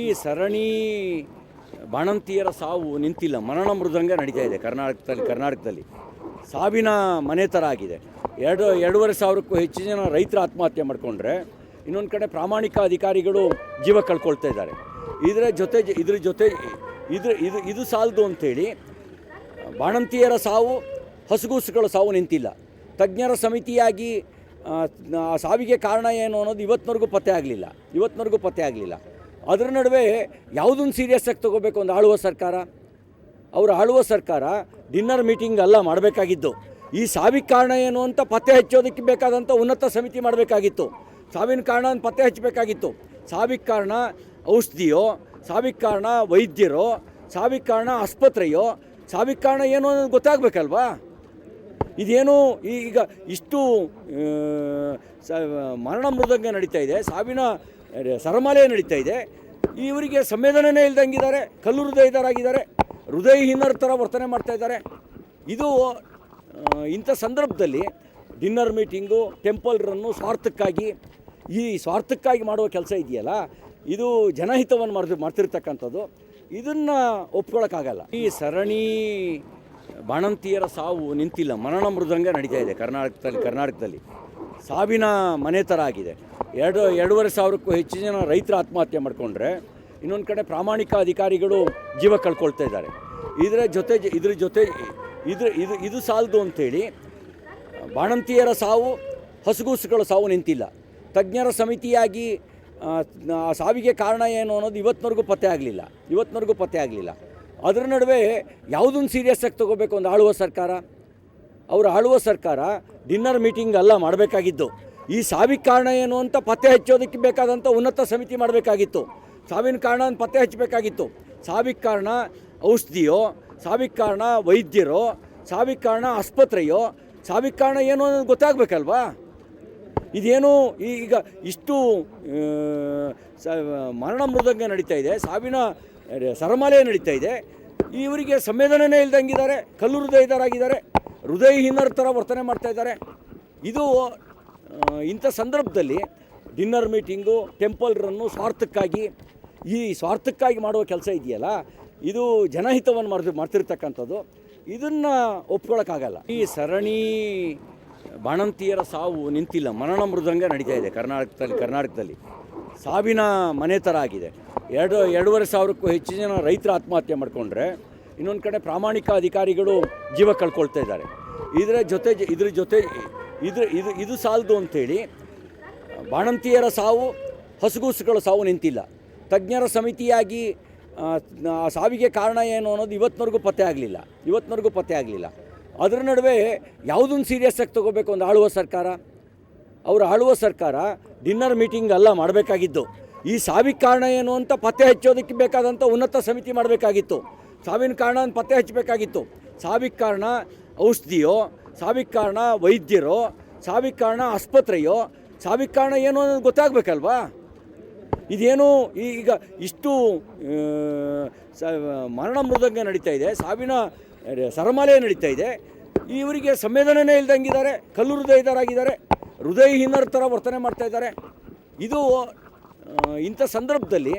ಈ ಸರಣಿ ಬಾಣಂತಿಯರ ಸಾವು ನಿಂತಿಲ್ಲ, ಮರಣ ಮೃದಂಗ ನಡೀತಾ ಇದೆ ಕರ್ನಾಟಕದಲ್ಲಿ ಸಾವಿನ ಮನೆ ಥರ ಆಗಿದೆ. 2,500ಕ್ಕೂ ಹೆಚ್ಚು ಜನ ರೈತರು ಆತ್ಮಹತ್ಯೆ ಮಾಡಿಕೊಂಡ್ರೆ, ಇನ್ನೊಂದು ಕಡೆ ಪ್ರಾಮಾಣಿಕ ಅಧಿಕಾರಿಗಳು ಜೀವ ಕಳ್ಕೊಳ್ತಾ ಇದ್ದಾರೆ. ಇದ್ರ ಜೊತೆ ಇದು ಸಾಲದು ಅಂಥೇಳಿ ಬಾಣಂತಿಯರ ಸಾವು, ಹಸುಗೂಸುಗಳ ಸಾವು ನಿಂತಿಲ್ಲ. ತಜ್ಞರ ಸಮಿತಿಯಾಗಿ ಆ ಸಾವಿಗೆ ಕಾರಣ ಏನು ಅನ್ನೋದು ಇವತ್ತಿನವರೆಗೂ ಪತ್ತೆ ಆಗಲಿಲ್ಲ. ಅದರ ನಡುವೆ ಯಾವುದನ್ನು ಸೀರಿಯಸ್ ಆಗಿ ತೊಗೋಬೇಕು ಒಂದು ಆಳುವ ಸರ್ಕಾರ ಡಿನ್ನರ್ ಮೀಟಿಂಗ್ ಅಲ್ಲ ಮಾಡಬೇಕಾಗಿದ್ದು. ಈ ಸಾವಿಗೆ ಕಾರಣ ಏನು ಅಂತ ಪತ್ತೆ ಹಚ್ಚೋದಕ್ಕೆ ಬೇಕಾದಂಥ ಉನ್ನತ ಸಮಿತಿ ಮಾಡಬೇಕಾಗಿತ್ತು. ಸಾವಿನ ಕಾರಣ ಪತ್ತೆ ಹಚ್ಚಬೇಕಾಗಿತ್ತು. ಸಾವಿಗೆ ಕಾರಣ ಔಷಧಿಯೋ, ಸಾವಿಗೆ ಕಾರಣ ವೈದ್ಯರೋ, ಸಾವಿಗೆ ಕಾರಣ ಆಸ್ಪತ್ರೆಯೋ, ಸಾವಿಗೆ ಕಾರಣ ಏನು ಅನ್ನೋದು ಗೊತ್ತಾಗಬೇಕಲ್ವಾ? ಇದೇನು ಈಗ ಇಷ್ಟು ಮರಣ ಮೃದಂಗ ನಡೀತಾ ಇದೆ, ಸಾವಿನ ಸರಮಾಲೆ ನಡೀತಾ ಇದೆ. ಇವರಿಗೆ ಸಂವೇದನೆ ಇಲ್ದಂಗಿದ್ದಾರೆ, ಕಲ್ಲು ಹೃದಯದರಾಗಿದ್ದಾರೆ, ಹೃದಯಹೀನರ ಥರ ವರ್ತನೆ ಮಾಡ್ತಾ ಇದ್ದಾರೆ. ಇದು ಇಂಥ ಸಂದರ್ಭದಲ್ಲಿ ಡಿನ್ನರ್ ಮೀಟಿಂಗು, ಟೆಂಪಲ್ ರನ್ನು ಸ್ವಾರ್ಥಕ್ಕಾಗಿ ಮಾಡುವ ಕೆಲಸ ಇದೆಯಲ್ಲ, ಇದು ಜನಹಿತವನ್ನು ಮಾಡ್ತಿರ್ತಕ್ಕಂಥದ್ದು. ಇದನ್ನು ಒಪ್ಕೊಳ್ಳೋಕ್ಕಾಗಲ್ಲ. ಈ ಸರಣಿ ಬಾಣಂತಿಯರ ಸಾವು ನಿಂತಿಲ್ಲ, ಮರಣ ಮೃದಂಗ ನಡೀತಾ ಇದೆ ಕರ್ನಾಟಕದಲ್ಲಿ ಸಾವಿನ ಮನೆ ಥರ ಆಗಿದೆ. 2,500ಕ್ಕೂ ಹೆಚ್ಚು ಜನ ರೈತರು ಆತ್ಮಹತ್ಯೆ ಮಾಡಿಕೊಂಡ್ರೆ, ಇನ್ನೊಂದು ಕಡೆ ಪ್ರಾಮಾಣಿಕ ಅಧಿಕಾರಿಗಳು ಜೀವ ಕಳ್ಕೊಳ್ತಾ ಇದ್ದಾರೆ. ಇದ್ರ ಜೊತೆ ಇದು ಸಾಲದು ಅಂಥೇಳಿ ಬಾಣಂತಿಯರ ಸಾವು, ಹಸುಗೂಸುಗಳ ಸಾವು ನಿಂತಿಲ್ಲ. ತಜ್ಞರ ಸಮಿತಿಯಾಗಿ ಆ ಸಾವಿಗೆ ಕಾರಣ ಏನು ಅನ್ನೋದು ಇವತ್ತಿನವರೆಗೂ ಪತ್ತೆ ಆಗಲಿಲ್ಲ. ಅದರ ನಡುವೆ ಯಾವುದನ್ನು ಸೀರಿಯಸ್ ಆಗಿ ತೊಗೋಬೇಕು ಒಂದು ಆಳುವ ಸರ್ಕಾರ ಡಿನ್ನರ್ ಮೀಟಿಂಗ್ ಅಲ್ಲ ಮಾಡಬೇಕಾಗಿದ್ದು. ಈ ಸಾವಿಗೆ ಕಾರಣ ಏನು ಅಂತ ಪತ್ತೆ ಹಚ್ಚೋದಕ್ಕೆ ಬೇಕಾದಂಥ ಉನ್ನತ ಸಮಿತಿ ಮಾಡಬೇಕಾಗಿತ್ತು. ಸಾವಿನ ಕಾರಣ ಪತ್ತೆ ಹಚ್ಚಬೇಕಾಗಿತ್ತು. ಸಾವಿಗೆ ಕಾರಣ ಔಷಧಿಯೋ, ಸಾವಿಗೆ ಕಾರಣ ವೈದ್ಯರೋ, ಸಾವಿಗೆ ಕಾರಣ ಆಸ್ಪತ್ರೆಯೋ, ಸಾವಿಗೆ ಕಾರಣ ಏನು ಅನ್ನೋದು ಗೊತ್ತಾಗಬೇಕಲ್ವಾ? ಇದೇನು ಈಗ ಇಷ್ಟು ಮರಣ ಮೃದಂಗ ನಡೀತಾ ಇದೆ, ಸಾವಿನ ಸರಮಾಲೆ ನಡೀತಾ ಇದೆ. ಇವರಿಗೆ ಸಂವೇದನೆ ಇಲ್ದಂಗಿದ್ದಾರೆ, ಕಲ್ಲು ಹೃದಯದರಾಗಿದ್ದಾರೆ, ಹೃದಯಹೀನರ ಥರ ವರ್ತನೆ ಮಾಡ್ತಾ ಇದ್ದಾರೆ. ಇದು ಇಂಥ ಸಂದರ್ಭದಲ್ಲಿ ಡಿನ್ನರ್ ಮೀಟಿಂಗು, ಟೆಂಪಲ್ ರನ್ನು ಸ್ವಾರ್ಥಕ್ಕಾಗಿ ಮಾಡುವ ಕೆಲಸ ಇದೆಯಲ್ಲ, ಇದು ಜನಹಿತವನ್ನು ಮಾಡ್ತಿರ್ತಕ್ಕಂಥದ್ದು. ಇದನ್ನು ಒಪ್ಕೊಳ್ಳೋಕ್ಕಾಗಲ್ಲ. ಈ ಸರಣಿ ಬಾಣಂತಿಯರ ಸಾವು ನಿಂತಿಲ್ಲ, ಮರಣ ಮೃದಂಗ ನಡೀತಾ ಇದೆ ಕರ್ನಾಟಕದಲ್ಲಿ ಸಾವಿನ ಮನೆ ಥರ ಆಗಿದೆ. 2,500ಕ್ಕೂ ಹೆಚ್ಚು ಜನ ರೈತರು ಆತ್ಮಹತ್ಯೆ ಮಾಡಿಕೊಂಡ್ರೆ, ಇನ್ನೊಂದು ಕಡೆ ಪ್ರಾಮಾಣಿಕ ಅಧಿಕಾರಿಗಳು ಜೀವ ಕಳ್ಕೊಳ್ತಾ ಇದ್ದಾರೆ. ಇದ್ರ ಜೊತೆ ಇದು ಸಾಲದು ಅಂಥೇಳಿ ಬಾಣಂತಿಯರ ಸಾವು, ಹಸುಗೂಸುಗಳ ಸಾವು ನಿಂತಿಲ್ಲ. ತಜ್ಞರ ಸಮಿತಿಯಾಗಿ ಆ ಸಾವಿಗೆ ಕಾರಣ ಏನು ಅನ್ನೋದು ಇವತ್ತಿನವರೆಗೂ ಪತ್ತೆ ಆಗಲಿಲ್ಲ. ಅದರ ನಡುವೆ ಯಾವುದನ್ನು ಸೀರಿಯಸ್ ಆಗಿ ತೊಗೋಬೇಕು ಒಂದು ಆಳುವ ಸರ್ಕಾರ ಡಿನ್ನರ್ ಮೀಟಿಂಗ್ ಅಲ್ಲ ಮಾಡಬೇಕಾಗಿದ್ದು. ಈ ಸಾವಿಗೆ ಕಾರಣ ಏನು ಅಂತ ಪತ್ತೆ ಹಚ್ಚೋದಕ್ಕೆ ಬೇಕಾದಂಥ ಉನ್ನತ ಸಮಿತಿ ಮಾಡಬೇಕಾಗಿತ್ತು. ಸಾವಿನ ಕಾರಣ ಪತ್ತೆ ಹಚ್ಚಬೇಕಾಗಿತ್ತು. ಸಾವಿಗೆ ಕಾರಣ ಔಷಧಿಯೋ, ಸಾವಿಗೆ ಕಾರಣ ವೈದ್ಯರೋ, ಸಾವಿಗೆ ಕಾರಣ ಆಸ್ಪತ್ರೆಯೋ, ಸಾವಿಗೆ ಕಾರಣ ಏನು ಅನ್ನೋದು ಗೊತ್ತಾಗಬೇಕಲ್ವಾ? ಇದೇನು ಈಗ ಇಷ್ಟು ಮರಣ ಮೃದಂಗ ನಡೀತಾ ಇದೆ, ಸಾವಿನ ಸರಮಾಲೆ ನಡೀತಾ ಇದೆ. ಇವರಿಗೆ ಸಂವೇದನೆ ಇಲ್ದಂಗಿದ್ದಾರೆ, ಕಲ್ಲು ಹೃದಯದರಾಗಿದ್ದಾರೆ, ಹೃದಯಹೀನರ ಥರ ವರ್ತನೆ ಮಾಡ್ತಾ ಇದ್ದಾರೆ. ಇದು ಇಂಥ ಸಂದರ್ಭದಲ್ಲಿ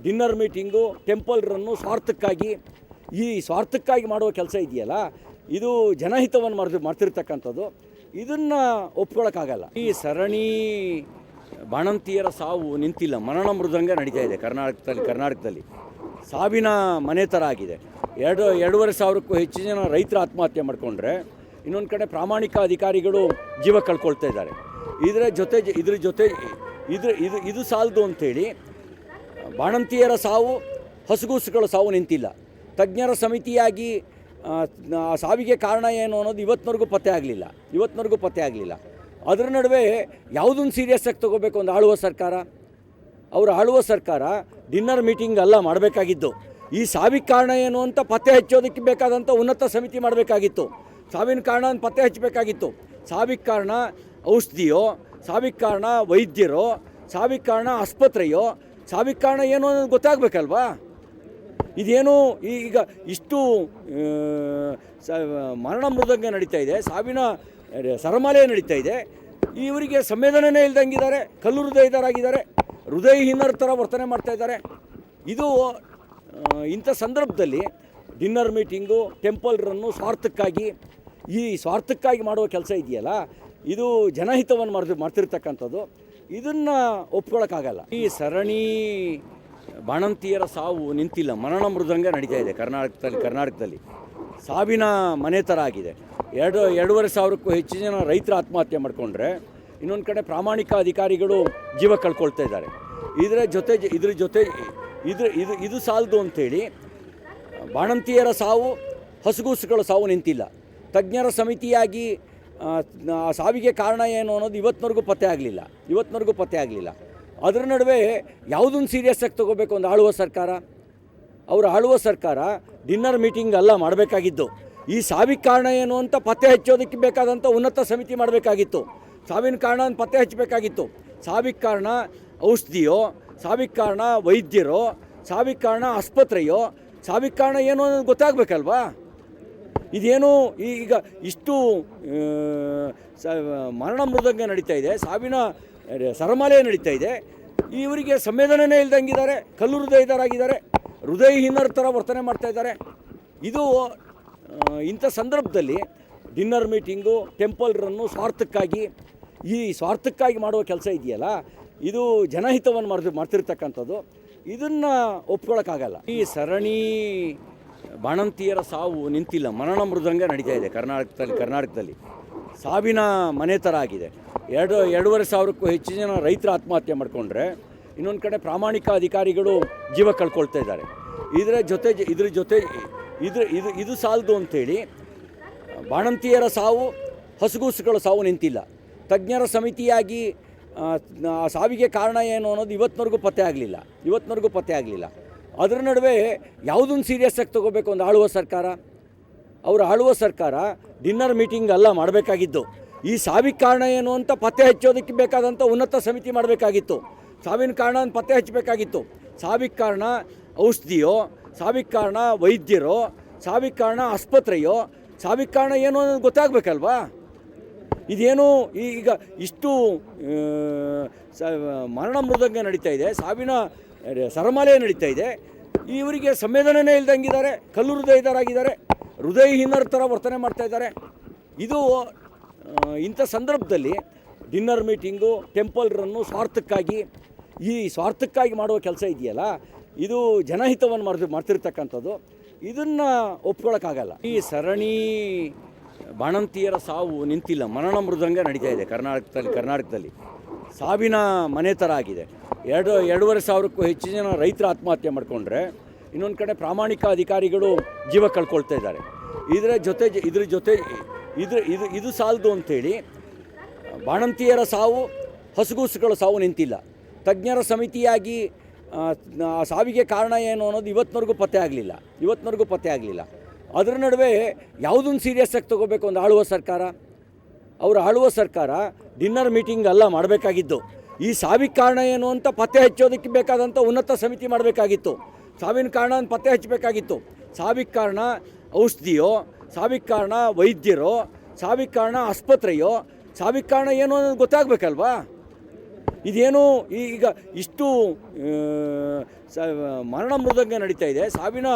ಡಿನ್ನರ್ ಮೀಟಿಂಗು, ಟೆಂಪಲ್ ರನ್ನು ಸ್ವಾರ್ಥಕ್ಕಾಗಿ ಮಾಡುವ ಕೆಲಸ ಇದೆಯಲ್ಲ, ಇದು ಜನಹಿತವನ್ನು ಮಾಡ್ತಿರ್ತಕ್ಕಂಥದ್ದು. ಇದನ್ನು ಒಪ್ಕೊಳ್ಳೋಕ್ಕಾಗಲ್ಲ. ಈ ಸರಣಿ ಬಾಣಂತಿಯರ ಸಾವು ನಿಂತಿಲ್ಲ, ಮರಣ ಮೃದಂಗ ನಡೀತಾ ಇದೆ ಕರ್ನಾಟಕದಲ್ಲಿ ಸಾವಿನ ಮನೆ ಥರ ಆಗಿದೆ. 2,500ಕ್ಕೂ ಹೆಚ್ಚು ಜನ ರೈತರು ಆತ್ಮಹತ್ಯೆ ಮಾಡಿಕೊಂಡ್ರೆ, ಇನ್ನೊಂದು ಕಡೆ ಪ್ರಾಮಾಣಿಕ ಅಧಿಕಾರಿಗಳು ಜೀವ ಕಳ್ಕೊಳ್ತಾ ಇದ್ದಾರೆ. ಇದ್ರ ಜೊತೆ ಇದು ಸಾಲದು ಅಂಥೇಳಿ ಬಾಣಂತಿಯರ ಸಾವು, ಹಸುಗೂಸುಗಳ ಸಾವು ನಿಂತಿಲ್ಲ. ತಜ್ಞರ ಸಮಿತಿಯಾಗಿ ಆ ಸಾವಿಗೆ ಕಾರಣ ಏನು ಅನ್ನೋದು ಇವತ್ತಿನವರೆಗೂ ಪತ್ತೆ ಆಗಲಿಲ್ಲ. ಅದರ ನಡುವೆ ಯಾವುದನ್ನು ಸೀರಿಯಸ್ ಆಗಿ ತೊಗೋಬೇಕು ಒಂದು ಆಳುವ ಸರ್ಕಾರ ಡಿನ್ನರ್ ಮೀಟಿಂಗ್ ಅಲ್ಲ ಮಾಡಬೇಕಾಗಿದ್ದು. ಈ ಸಾವಿಗೆ ಕಾರಣ ಏನು ಅಂತ ಪತ್ತೆ ಹಚ್ಚೋದಕ್ಕೆ ಬೇಕಾದಂಥ ಉನ್ನತ ಸಮಿತಿ ಮಾಡಬೇಕಾಗಿತ್ತು. ಸಾವಿನ ಕಾರಣ ಪತ್ತೆ ಹಚ್ಚಬೇಕಾಗಿತ್ತು. ಸಾವಿಗೆ ಕಾರಣ ಔಷಧಿಯೋ, ಸಾವಿಗೆ ಕಾರಣ ವೈದ್ಯರೋ, ಸಾವಿಗೆ ಕಾರಣ ಆಸ್ಪತ್ರೆಯೋ, ಸಾವಿಗೆ ಕಾರಣ ಏನು ಅನ್ನೋದು ಗೊತ್ತಾಗಬೇಕಲ್ವಾ? ಇದೇನು ಈಗ ಇಷ್ಟು ಮರಣ ಮೃದಂಗ ನಡೀತಾ ಇದೆ, ಸಾವಿನ ಸರಮಾಲೆ ನಡೀತಾ ಇದೆ. ಇವರಿಗೆ ಸಂವೇದನೆ ಇಲ್ದಂಗಿದ್ದಾರೆ, ಕಲ್ಲು ಹೃದಯದರಾಗಿದ್ದಾರೆ, ಹೃದಯಹೀನರ ಥರ ವರ್ತನೆ ಮಾಡ್ತಾ ಇದ್ದಾರೆ. ಇದು ಇಂಥ ಸಂದರ್ಭದಲ್ಲಿ ಡಿನ್ನರ್ ಮೀಟಿಂಗು, ಟೆಂಪಲ್ ರನ್ನು ಸ್ವಾರ್ಥಕ್ಕಾಗಿ ಮಾಡುವ ಕೆಲಸ ಇದೆಯಲ್ಲ, ಇದು ಜನಹಿತವನ್ನು ಮಾಡ್ತಿರ್ತಕ್ಕಂಥದ್ದು. ಇದನ್ನು ಒಪ್ಕೊಳ್ಳೋಕ್ಕಾಗಲ್ಲ. ಈ ಸರಣಿ ಬಾಣಂತಿಯರ ಸಾವು ನಿಂತಿಲ್ಲ, ಮರಣ ಮೃದಂಗ ನಡೀತಾ ಇದೆ ಕರ್ನಾಟಕದಲ್ಲಿ ಸಾವಿನ ಮನೆ ಥರ ಆಗಿದೆ. 2.5 ಸಾವಿರಕ್ಕೂ ಹೆಚ್ಚು ಜನ ರೈತರ ಆತ್ಮಹತ್ಯೆ ಮಾಡಿಕೊಂಡ್ರೆ, ಇನ್ನೊಂದು ಕಡೆ ಪ್ರಾಮಾಣಿಕ ಅಧಿಕಾರಿಗಳು ಜೀವ ಕಳ್ಕೊಳ್ತಾ ಇದ್ದಾರೆ. ಇದ್ರ ಜೊತೆ ಇದು ಸಾಲದು ಅಂಥೇಳಿ ಬಾಣಂತಿಯರ ಸಾವು, ಹಸುಗೂಸುಗಳ ಸಾವು ನಿಂತಿಲ್ಲ. ತಜ್ಞರ ಸಮಿತಿಯಾಗಿ ಆ ಸಾವಿಗೆ ಕಾರಣ ಏನು ಅನ್ನೋದು ಇವತ್ತಿನವರೆಗೂ ಪತ್ತೆ ಆಗಲಿಲ್ಲ. ಅದರ ನಡುವೆ ಯಾವುದನ್ನು ಸೀರಿಯಸ್ ಆಗಿ ತೊಗೋಬೇಕು ಒಂದು ಆಳುವ ಸರ್ಕಾರ ಡಿನ್ನರ್ ಮೀಟಿಂಗ್ ಅಲ್ಲ ಮಾಡಬೇಕಾಗಿದ್ದು. ಈ ಸಾವಿಗೆ ಕಾರಣ ಏನು ಅಂತ ಪತ್ತೆ ಹಚ್ಚೋದಕ್ಕೆ ಬೇಕಾದಂಥ ಉನ್ನತ ಸಮಿತಿ ಮಾಡಬೇಕಾಗಿತ್ತು. ಸಾವಿನ ಕಾರಣ ಪತ್ತೆ ಹಚ್ಚಬೇಕಾಗಿತ್ತು. ಸಾವಿಗೆ ಕಾರಣ ಔಷಧಿಯೋ, ಸಾವಿಗೆ ಕಾರಣ ವೈದ್ಯರೋ, ಸಾವಿಗೆ ಕಾರಣ ಆಸ್ಪತ್ರೆಯೋ, ಸಾವಿಗೆ ಕಾರಣ ಏನು ಅನ್ನೋದು ಗೊತ್ತಾಗಬೇಕಲ್ವಾ? ಇದೇನು ಈಗ ಇಷ್ಟು ಮರಣ ಮೃದಂಗ ನಡೀತಾ ಇದೆ, ಸಾವಿನ ಸರಮಾಲೆ ನಡೀತಾ ಇದೆ. ಇವರಿಗೆ ಸಂವೇದನೆ ಇಲ್ದಂಗಿದ್ದಾರೆ, ಕಲ್ಲು ಹೃದಯದರಾಗಿದ್ದಾರೆ, ಹೃದಯಹೀನರ ಥರ ವರ್ತನೆ ಮಾಡ್ತಾ ಇದ್ದಾರೆ. ಇದು ಇಂಥ ಸಂದರ್ಭದಲ್ಲಿ ಡಿನ್ನರ್ ಮೀಟಿಂಗು, ಟೆಂಪಲ್ ರನ್ನು ಸ್ವಾರ್ಥಕ್ಕಾಗಿ ಮಾಡುವ ಕೆಲಸ ಇದೆಯಲ್ಲ, ಇದು ಜನಹಿತವನ್ನು ಮಾಡ್ತಿರ್ತಕ್ಕಂಥದ್ದು. ಇದನ್ನು ಒಪ್ಕೊಳ್ಳೋಕ್ಕಾಗಲ್ಲ. ಈ ಸರಣಿ ಬಾಣಂತಿಯರ ಸಾವು ನಿಂತಿಲ್ಲ, ಮರಣ ಮೃದಂಗ ನಡೀತಾ ಇದೆ ಕರ್ನಾಟಕದಲ್ಲಿ ಸಾವಿನ ಮನೆ ಥರ ಆಗಿದೆ. 2.5 ಸಾವಿರಕ್ಕೂ ಹೆಚ್ಚು ಜನ ರೈತರ ಆತ್ಮಹತ್ಯೆ ಮಾಡಿಕೊಂಡ್ರೆ, ಇನ್ನೊಂದು ಕಡೆ ಪ್ರಾಮಾಣಿಕ ಅಧಿಕಾರಿಗಳು ಜೀವ ಕಳ್ಕೊಳ್ತಾ ಇದ್ದಾರೆ. ಇದ್ರ ಜೊತೆ ಇದು ಸಾಲದು ಅಂಥೇಳಿ ಬಾಣಂತಿಯರ ಸಾವು, ಹಸುಗೂಸುಗಳ ಸಾವು ನಿಂತಿಲ್ಲ. ತಜ್ಞರ ಸಮಿತಿಯಾಗಿ ಆ ಸಾವಿಗೆ ಕಾರಣ ಏನು ಅನ್ನೋದು ಇವತ್ತಿನವರೆಗೂ ಪತ್ತೆ ಆಗಲಿಲ್ಲ. ಅದರ ನಡುವೆ ಯಾವುದನ್ನು ಸೀರಿಯಸ್ ಆಗಿ ತೊಗೋಬೇಕು ಒಂದು ಆಳುವ ಸರ್ಕಾರ ಡಿನ್ನರ್ ಮೀಟಿಂಗ್ ಅಲ್ಲ ಮಾಡಬೇಕಾಗಿದ್ದು. ಈ ಸಾವಿಗೆ ಕಾರಣ ಏನು ಅಂತ ಪತ್ತೆ ಹಚ್ಚೋದಕ್ಕೆ ಬೇಕಾದಂಥ ಉನ್ನತ ಸಮಿತಿ ಮಾಡಬೇಕಾಗಿತ್ತು. ಸಾವಿನ ಕಾರಣ ಪತ್ತೆ ಹಚ್ಚಬೇಕಾಗಿತ್ತು. ಸಾವಿಗೆ ಕಾರಣ ಔಷಧಿಯೋ, ಸಾವಿಗೆ ಕಾರಣ ವೈದ್ಯರೋ, ಸಾವಿಗೆ ಕಾರಣ ಆಸ್ಪತ್ರೆಯೋ, ಸಾವಿಗೆ ಕಾರಣ ಏನು ಅನ್ನೋದು ಗೊತ್ತಾಗಬೇಕಲ್ವಾ? ಇದೇನು ಈಗ ಇಷ್ಟು ಮರಣ ಮೃದಂಗ ನಡೀತಾ ಇದೆ, ಸಾವಿನ ಸರಮಾಲೆ ನಡೀತಾ ಇದೆ. ಇವರಿಗೆ ಸಂವೇದನೆ ಇಲ್ದಂಗಿದ್ದಾರೆ, ಕಲ್ಲು ಹೃದಯದರಾಗಿದ್ದಾರೆ, ಹೃದಯಹೀನರ ಥರ ವರ್ತನೆ ಮಾಡ್ತಾ ಇದ್ದಾರೆ. ಇದು ಇಂಥ ಸಂದರ್ಭದಲ್ಲಿ ಡಿನ್ನರ್ ಮೀಟಿಂಗು, ಟೆಂಪಲ್ ರನ್ನು ಸ್ವಾರ್ಥಕ್ಕಾಗಿ ಮಾಡುವ ಕೆಲಸ ಇದೆಯಲ್ಲ, ಇದು ಜನಹಿತವನ್ನು ಮಾಡ್ತಿರ್ತಕ್ಕಂಥದ್ದು. ಇದನ್ನು ಒಪ್ಕೊಳ್ಳೋಕ್ಕಾಗಲ್ಲ. ಈ ಸರಣಿ ಬಾಣಂತಿಯರ ಸಾವು ನಿಂತಿಲ್ಲ, ಮರಣ ಮೃದಂಗ ನಡೀತಾ ಇದೆ ಕರ್ನಾಟಕದಲ್ಲಿ ಸಾವಿನ ಮನೆ ಥರ ಆಗಿದೆ. 2.5 ಸಾವಿರಕ್ಕೂ ಹೆಚ್ಚು ಜನ ರೈತರ ಆತ್ಮಹತ್ಯೆ ಮಾಡಿಕೊಂಡ್ರೆ, ಇನ್ನೊಂದು ಕಡೆ ಪ್ರಾಮಾಣಿಕ ಅಧಿಕಾರಿಗಳು ಜೀವ ಕಳ್ಕೊಳ್ತಾ ಇದ್ದಾರೆ. ಇದ್ರ ಜೊತೆ ಇದು ಸಾಲದು ಅಂಥೇಳಿ ಬಾಣಂತಿಯರ ಸಾವು, ಹಸುಗೂಸುಗಳ ಸಾವು ನಿಂತಿಲ್ಲ. ತಜ್ಞರ ಸಮಿತಿಯಾಗಿ ಆ ಸಾವಿಗೆ ಕಾರಣ ಏನು ಅನ್ನೋದು ಇವತ್ತಿನವರೆಗೂ ಪತ್ತೆ ಆಗಲಿಲ್ಲ. ಅದರ ನಡುವೆ ಯಾವುದನ್ನು ಸೀರಿಯಸ್ ಆಗಿ ತೊಗೋಬೇಕು ಒಂದು ಆಳುವ ಸರ್ಕಾರ ಡಿನ್ನರ್ ಮೀಟಿಂಗ್ ಅಲ್ಲ ಮಾಡಬೇಕಾಗಿದ್ದು. ಈ ಸಾವಿಗೆ ಕಾರಣ ಏನು ಅಂತ ಪತ್ತೆ ಹಚ್ಚೋದಕ್ಕೆ ಬೇಕಾದಂಥ ಉನ್ನತ ಸಮಿತಿ ಮಾಡಬೇಕಾಗಿತ್ತು. ಸಾವಿನ ಕಾರಣ ಪತ್ತೆ ಹಚ್ಚಬೇಕಾಗಿತ್ತು. ಸಾವಿಗೆ ಕಾರಣ ಔಷಧಿಯೋ, ಸಾವಿಗೆ ಕಾರಣ ವೈದ್ಯರೋ, ಸಾವಿಗೆ ಕಾರಣ ಆಸ್ಪತ್ರೆಯೋ, ಸಾವಿಗೆ ಕಾರಣ ಏನು ಅನ್ನೋದು ಗೊತ್ತಾಗಬೇಕಲ್ವಾ? ಇದೇನು ಈಗ ಇಷ್ಟು ಮರಣ ಮೃದಂಗ ನಡೀತಾ ಇದೆ, ಸಾವಿನ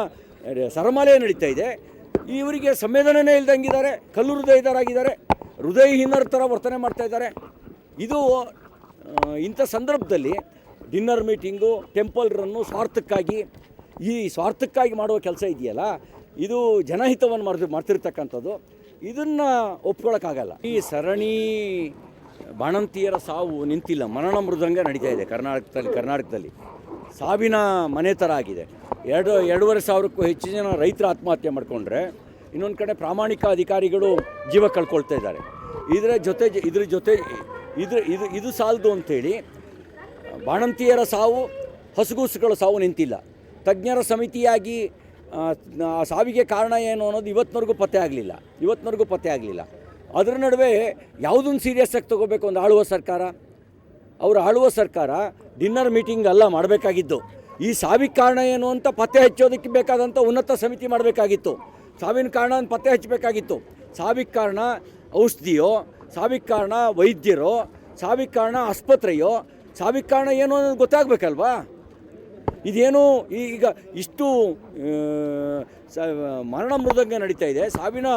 ಸರಮಾಲೆ ನಡೀತಾ ಇದೆ. ಇವರಿಗೆ ಸಂವೇದನೆ ಇಲ್ದಂಗಿದ್ದಾರೆ, ಕಲ್ಲು ಹೃದಯದರಾಗಿದ್ದಾರೆ, ಹೃದಯಹೀನರ ಥರ ವರ್ತನೆ ಮಾಡ್ತಾ ಇದ್ದಾರೆ. ಇದು ಇಂಥ ಸಂದರ್ಭದಲ್ಲಿ ಡಿನ್ನರ್ ಮೀಟಿಂಗು, ಟೆಂಪಲ್ ರನ್ನು ಸ್ವಾರ್ಥಕ್ಕಾಗಿ ಮಾಡುವ ಕೆಲಸ ಇದೆಯಲ್ಲ, ಇದು ಜನಹಿತವನ್ನು ಮಾಡ್ತಿರ್ತಕ್ಕಂಥದ್ದು. ಇದನ್ನು ಒಪ್ಕೊಳ್ಳೋಕ್ಕಾಗಲ್ಲ. ಈ ಸರಣಿ ಬಾಣಂತಿಯರ ಸಾವು ನಿಂತಿಲ್ಲ, ಮರಣ ಮೃದಂಗ ನಡೀತಾ ಇದೆ ಕರ್ನಾಟಕದಲ್ಲಿ ಸಾವಿನ ಮನೆ ಥರ ಆಗಿದೆ. 2.5 ಸಾವಿರಕ್ಕೂ ಹೆಚ್ಚು ಜನ ರೈತರ ಆತ್ಮಹತ್ಯೆ ಮಾಡಿಕೊಂಡ್ರೆ, ಇನ್ನೊಂದು ಕಡೆ ಪ್ರಾಮಾಣಿಕ ಅಧಿಕಾರಿಗಳು ಜೀವ ಕಳ್ಕೊಳ್ತಾ ಇದ್ದಾರೆ. ಇದ್ರ ಜೊತೆ ಇದು ಸಾಲದು ಅಂಥೇಳಿ ಬಾಣಂತಿಯರ ಸಾವು, ಹಸುಗೂಸುಗಳ ಸಾವು ನಿಂತಿಲ್ಲ. ತಜ್ಞರ ಸಮಿತಿಯಾಗಿ ಆ ಸಾವಿಗೆ ಕಾರಣ ಏನು ಅನ್ನೋದು ಇವತ್ತಿನವರೆಗೂ ಪತ್ತೆ ಆಗಲಿಲ್ಲ. ಅದರ ನಡುವೆ ಯಾವುದನ್ನು ಸೀರಿಯಸ್ ಆಗಿ ತೊಗೋಬೇಕು ಒಂದು ಆಳುವ ಸರ್ಕಾರ ಡಿನ್ನರ್ ಮೀಟಿಂಗ್ ಅಲ್ಲ ಮಾಡಬೇಕಾಗಿದ್ದು. ಈ ಸಾವಿಗೆ ಕಾರಣ ಏನು ಅಂತ ಪತ್ತೆ ಹಚ್ಚೋದಕ್ಕೆ ಬೇಕಾದಂಥ ಉನ್ನತ ಸಮಿತಿ ಮಾಡಬೇಕಾಗಿತ್ತು. ಸಾವಿನ ಕಾರಣ ಪತ್ತೆ ಹಚ್ಚಬೇಕಾಗಿತ್ತು. ಸಾವಿಗೆ ಕಾರಣ ಔಷಧಿಯೋ, ಸಾವಿಗೆ ಕಾರಣ ವೈದ್ಯರೋ, ಸಾವಿಗೆ ಕಾರಣ ಆಸ್ಪತ್ರೆಯೋ, ಸಾವಿಗೆ ಕಾರಣ ಏನು ಅನ್ನೋದು ಗೊತ್ತಾಗಬೇಕಲ್ವಾ? ಇದೇನು ಈಗ ಇಷ್ಟು ಮರಣ ಮೃದಂಗ ನಡೀತಾ ಇದೆ, ಸಾವಿನ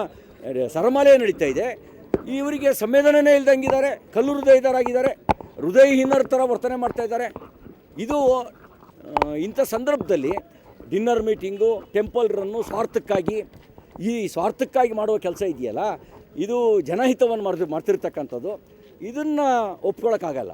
ಸರಮಾಲೆ ನಡೀತಾ ಇದೆ, ಇವರಿಗೆ ಸಂವೇದನೆ ಇಲ್ದಂಗಿದ್ದಾರೆ, ಕಲ್ಲು ಹೃದಯದರಾಗಿದ್ದಾರೆ, ಹೃದಯಹೀನರ ಥರ ವರ್ತನೆ ಮಾಡ್ತಾ ಇದ್ದಾರೆ. ಇದು ಇಂಥ ಸಂದರ್ಭದಲ್ಲಿ ಡಿನ್ನರ್ ಮೀಟಿಂಗು, ಟೆಂಪಲ್ ರನ್ನು ಸ್ವಾರ್ಥಕ್ಕಾಗಿ ಮಾಡುವ ಕೆಲಸ ಇದೆಯಲ್ಲ, ಇದು ಜನಹಿತವನ್ನು ಮಾಡ್ತಿರ್ತಕ್ಕಂಥದ್ದು. ಇದನ್ನು ಒಪ್ಕೊಳ್ಳೋಕ್ಕಾಗಲ್ಲ.